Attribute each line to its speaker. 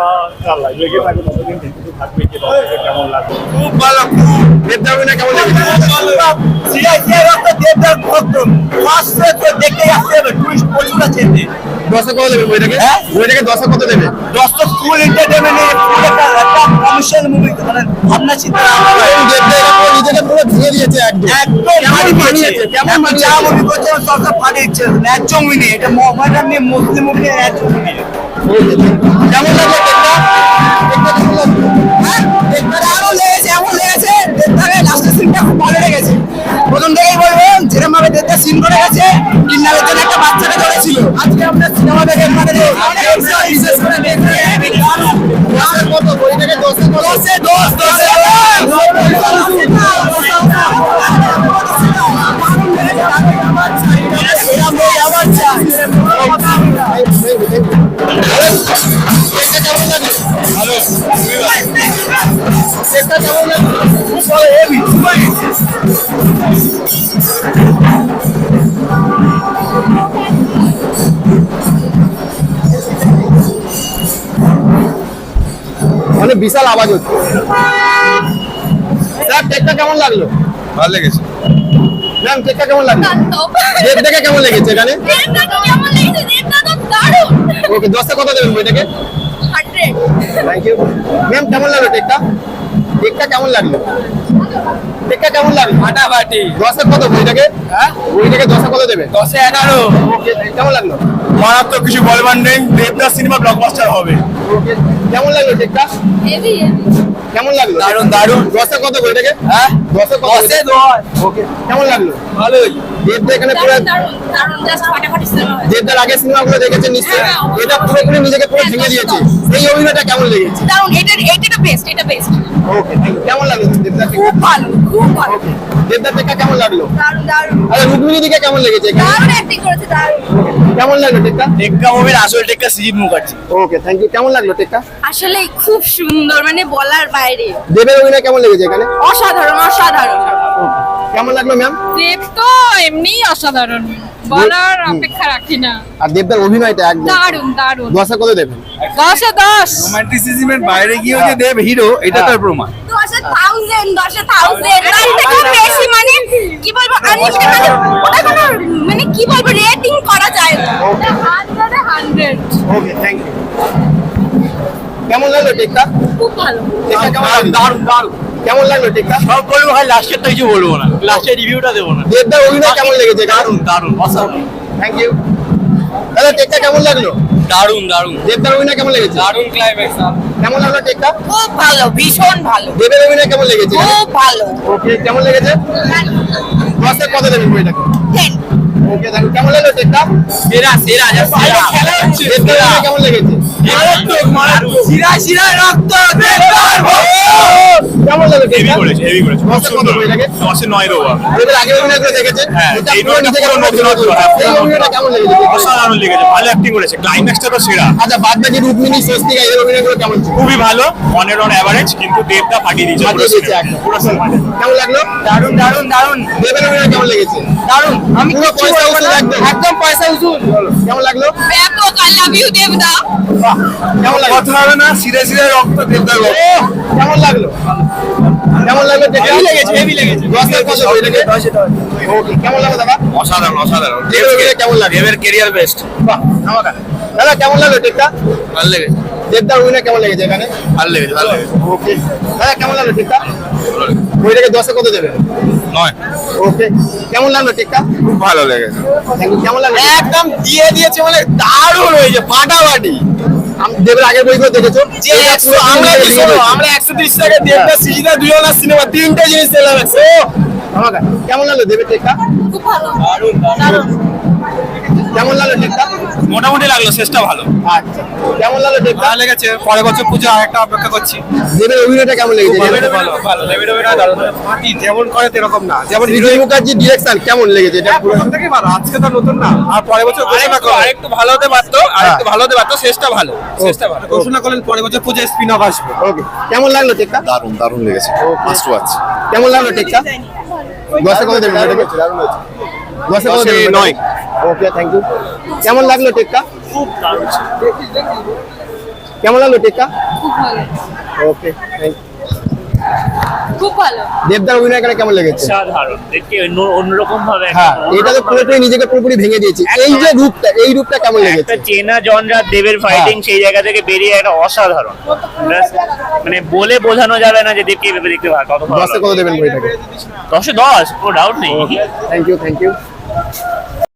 Speaker 1: বা লেগে থাকে ততদিন কিন্তু থাকবে কি কেমন লাগবে।
Speaker 2: খুব ভালো, খুব দেবদার অভিনয় কেমন লেগেছে? দেবদার প্রথম দেখতে আসতে হবে, টুরিস্ট প্রচুর আছে। 10 কত দেবে বইটাকে? বইটাকে 10 কত দেবে? 10 তো ফুল এন্টারটেইনমেন্ট, একটা কমার্শিয়াল মুভি, মানে ভাবনা চিন্তা নিজেকে পুরো ভেঙে দিয়েছে একদম মানিয়েছে। কেমন মানিয়েছে? যা মুভি করছে সব ফাটিয়েছে, ন্যায্য মুভি নেই, এটা মোহাম্মদ নিয়ে মুসলিম মুভি নিয়ে ন্যায্য মুভি। কেমন লাগলো দেখতে? আরো লেগেছে, এমন লেগেছে লাস্টের সিনটা খুব ভালো লেগেছে। প্রথম থেকেই বলবো যেরকম ভাবে দেবদার সিন করে গেছে, কিডন্যাপের জন্য একটা বাচ্চাকে ধরেছিল। আজকে আমরা সিনেমা দেখে মানে বিশেষ করে দেখতে কত বইটাকে 10 মানে বিশাল আওয়াজ হচ্ছে। স্যার টেকটা কেমন লাগলো?
Speaker 3: ভালো লেগেছে।
Speaker 2: ম্যাম টেকটা কেমন লাগলো? দেবদাকে কেমন লেগেছে এখানে? ওকে 10 কত দেবেন বইটাকে?
Speaker 4: 100।
Speaker 2: Thank you. ম্যাম কেমন লাগলো টেকটা? টেকটা কেমন লাগলো? টেকটা কেমন লাগলো?
Speaker 3: ফাটাফাটি।
Speaker 2: 10 কত বইটাকে?
Speaker 3: হ্যাঁ
Speaker 2: বইটাকে 10 কত দেবে?
Speaker 3: 10 এ 11।
Speaker 2: ওকে কেমন লাগলো?
Speaker 1: মারাত্মক কিছু বলবার নেই, দেবদাস সিনেমা ব্লকবাস্টার হবে।
Speaker 2: ওকে কেমন লাগলো টেকটা?
Speaker 4: হেভি
Speaker 2: কেমন লাগলো?
Speaker 3: দারুণ, দারুণ।
Speaker 2: 10 কত বইটাকে?
Speaker 3: হ্যাঁ
Speaker 2: 10 কত?
Speaker 3: 10 এ 10।
Speaker 2: ওকে কেমন লাগলো?
Speaker 3: ভালোই।
Speaker 2: দেবদা এখানে পুরো
Speaker 4: জাস্ট ফাটাফাটি সিনেমা।
Speaker 2: দেবদার আগের সিনেমাগুলো দেখেছেন নিশ্চয়ই, এটা পুরোপুরি নিজেকে পুরো ভেঙে দিয়েছে। এই অভিনয়টা কেমন লেগেছে?
Speaker 4: দারুণ, এটা বেস্ট, এটা বেস্ট।
Speaker 2: ওকে কেমন লাগলো দেবদার?
Speaker 4: খুব ভালো, খুব ভালো।
Speaker 2: ওকে দেবদার টেক্কা কেমন লাগলো?
Speaker 4: দারুণ দারুণ
Speaker 2: আরে রুক্মিণী দিকে কেমন লেগেছে এখানে?
Speaker 4: দারুণ অ্যাক্টিং করেছে, দারুণ।
Speaker 2: কেমন লাগলো টেক্কা?
Speaker 1: টেক্কা মুভির আসল Tekka Srijit Mukherjee.
Speaker 2: Okay thank you. কেমন লাগলো টেক্কা?
Speaker 4: আসলে খুব সুন্দর, মানে বলার বাইরে।
Speaker 2: দেবের অভিনয় কেমন লেগেছে এখানে?
Speaker 4: অসাধারণ, অসাধারণ।
Speaker 2: কেমন লাগলো ম্যাম?
Speaker 5: দেব তো এমনি অসাধারণ, বলার অপেক্ষা রাখি না।
Speaker 2: আর দেবদার অভিনয়টা একদম
Speaker 5: দারুণ দারুণ।
Speaker 2: 10 কত দেবেন?
Speaker 5: 10 এ 10।
Speaker 3: রোমান্টিসিজমের বাইরে গিয়েও যে দেব হিরো, এটা তার প্রমাণ।
Speaker 4: 10,000 তার থেকে বেশি, মানে কি বলবো, আনলিমিটেড, মানে ওটা কোনো মানে কি বলবো রেটিং করা যায় না।
Speaker 5: 100 এ 100।
Speaker 2: ওকে থ্যাংক ইউ। কেমন লাগলো টেক্কা?
Speaker 4: খুব ভালো।
Speaker 2: টেক্কা কেমন লাগলো? দারুণ দারুণ। কেমন লাগলো টেক্কা?
Speaker 1: সব বলবো, ভাই লাস্টেরটা কিছু বলবো না, লাস্টের রিভিউটা দেবো না।
Speaker 2: দেবদার অভিনয় কেমন লেগেছে?
Speaker 1: দারুণ দারুণ, অসাধারণ।
Speaker 2: Thank you. দাদা টেক্কা কেমন লাগলো?
Speaker 3: দারুণ, দারুণ।
Speaker 2: দেবদার অভিনয় কেমন লেগেছে?
Speaker 3: দারুণ ক্লাইম্যাক্স।
Speaker 2: কেমন লাগলো টেক্কা?
Speaker 4: খুব ভালো, ভীষণ ভালো,
Speaker 2: দেবের অভিনয় কেমন লেগেছে?
Speaker 4: খুব ভালো।
Speaker 2: ওকে কেমন লেগেছে? 10 কত দেবেন বইটাকে?
Speaker 4: 10।
Speaker 2: Okay thank you. কেমন লাগলো টেক্কা?
Speaker 3: সেরা সেরা
Speaker 2: খেলা হচ্ছে। দেবদার অভিনয় কেমন লেগেছে?
Speaker 3: মারাত্মক, মারাত্মক। শিরা শিরা রক্ত দেবদার।
Speaker 2: কেমন লাগলো
Speaker 1: হেভি
Speaker 2: টেক্কা?
Speaker 1: করেছে, হেভি করেছে।
Speaker 2: 10 কত বইটাকে?
Speaker 1: 10 এ 9 দেবো।
Speaker 2: দেবের আগের অভিনয়গুলো দেখেছেন?
Speaker 1: হ্যাঁ,
Speaker 2: এটা
Speaker 1: এই
Speaker 2: পুরো
Speaker 1: নয়টা
Speaker 2: নিজেকে
Speaker 1: পুরো
Speaker 2: পুরো
Speaker 1: নতুন
Speaker 2: ভেঙে
Speaker 1: নতুন।
Speaker 2: দিয়েছে। এই অভিনয়টা কেমন লেগেছে?
Speaker 1: অসাধারণ লেগেছে, ভালো অ্যাক্টিং করেছে, ক্লাইম্যাক্সটা তো সেরা।
Speaker 2: আচ্ছা বাদ বাকি রুক্মিণী স্বস্তিকা এর অভিনয়গুলো কেমন ছিল?
Speaker 1: খুবই ভালো, অনের অন অ্যাভারেজ, কিন্তু দেবটা ফাটিয়ে দিয়েছে পুরো
Speaker 2: ফাটিয়ে দিয়েছে
Speaker 1: সিনেমা।
Speaker 2: একদম।
Speaker 1: পুরো সিনেমা।
Speaker 2: কেমন লাগলো?
Speaker 3: দারুণ, দারুণ, দারুণ।
Speaker 2: দেবের অভিনয় কেমন লেগেছে?
Speaker 3: দারুণ। আমি
Speaker 2: পুরো
Speaker 3: কিচ্ছু
Speaker 2: পয়সা
Speaker 3: বলবো
Speaker 2: উসুল
Speaker 3: না,
Speaker 2: একদম।
Speaker 3: একদম পয়সা উসুল।
Speaker 2: কেমন লাগলো?
Speaker 4: ব্যাপক, আই লাভ ইউ দেবদা।
Speaker 2: কেমন লাগলো?
Speaker 3: কথা হবে না, শিরা শিরা রক্ত দেবদার।
Speaker 2: কেমন লাগলো? কেমন লাগলো?
Speaker 1: হেভি লেগেছে, হেভি লেগেছে।
Speaker 2: 10 এর কত বইটাকে? ওকে কেমন লাগলো দাদা?
Speaker 3: অসাধারণ, অসাধারণ।
Speaker 2: দেবের অভিনয় কেমন লাগলো?
Speaker 3: দেবের ক্যারিয়ার বেস্ট।
Speaker 2: বাহ আমাকে দাদা কেমন লাগলো টেকটা?
Speaker 3: ভালো লেগেছে,
Speaker 2: দেবদার অভিনয় কেমন লেগেছে এখানে?
Speaker 3: ভালো লেগেছে, ভালো লেগেছে।
Speaker 2: ওকে দাদা কেমন লাগলো টেকটা? বইটাকে 10 এ কত দেবেন?
Speaker 3: 9।
Speaker 2: ওকে কেমন লাগলো টেকটা?
Speaker 3: খুব ভালো লেগেছে।
Speaker 2: কেমন লাগলো?
Speaker 3: একদম দিয়ে দিয়েছে, মানে দারুণ হয়েছে, ফাটাফাটি।
Speaker 2: দেবের আগের বইগুলো দেখেছো?
Speaker 3: যে 100 আমরা কি শোনো, আমরা 130 টাকা দেবদার সিজিদা দুজনের সিনেমা তিনটে জিনিস দিলাম।
Speaker 2: আমাকে কেমন লাগলো দেবের টেকটা?
Speaker 4: খুব ভালো,
Speaker 3: দারুণ,
Speaker 4: দারুণ।
Speaker 2: কেমন লাগলো টেকটা?
Speaker 1: মোটামুটি লাগলো, শেষটা ভালো।
Speaker 2: আচ্ছা কেমন লাগলো টেকটা?
Speaker 1: ভালো লেগেছে, পরের বছর পুজো আরেকটা অপেক্ষা করছি।
Speaker 2: দেবের অভিনয়টা কেমন লেগেছে?
Speaker 1: ভালো ভালো, লেভেল দারুণ। ফাটি যেমন করে এরকম না, যেমন
Speaker 2: সৃজিত মুখার্জির ডিরেকশন কেমন লেগেছে? এটা পুরো
Speaker 1: প্রথম থেকে ভালো, আজকে তো নতুন না, আর পরের বছর ঘোষণা করো।
Speaker 3: আরেকটু ভালো হতে পারতো, আরেকটু ভালো হতে পারতো। শেষটা ভালো, শেষটা ভালো।
Speaker 1: ঘোষণা করলেন পরের বছর পুজো স্পিন অফ আসবে।
Speaker 2: ওকে কেমন লাগলো টেকটা?
Speaker 6: দারুণ দারুণ লেগেছে, মাস্ট ওয়াচ।
Speaker 2: কেমন লাগলো টেকটা? 10 এ কত দেবেন এটাকে? 10 এ কত দেবেন? 9। Okay thank you. কেমন লাগলো টেকটা?
Speaker 1: খুব দারুণ।
Speaker 2: কেমন লাগলো টেক্কা?
Speaker 5: খুব ভালো,
Speaker 2: ওকে,
Speaker 5: খুব ভালো।
Speaker 2: দেবদার অভিনয় করে কেমন লেগেছে?
Speaker 7: সাধারণ দেখতে অন্যরকম ভাবে
Speaker 2: হ্যাঁ, এটা তো পুরোপুরি নিজেকে পুরোপুরি ভেঙে দিয়েছে। এই যে রূপটা, এই রূপটা কেমন লেগেছে?
Speaker 7: একটা চেনা জনরা দেবের ফাইটিং সেই জায়গা থেকে বেরিয়ে একটা অসাধারণ মানে বলে বোঝানো যাবে না যে দেবকে এভাবে দেখতে ভালো কত ভালো
Speaker 2: 10 কত দেবেন বইটাকে?
Speaker 7: 10 10 কোনো ডাউট নেই।
Speaker 2: Thank you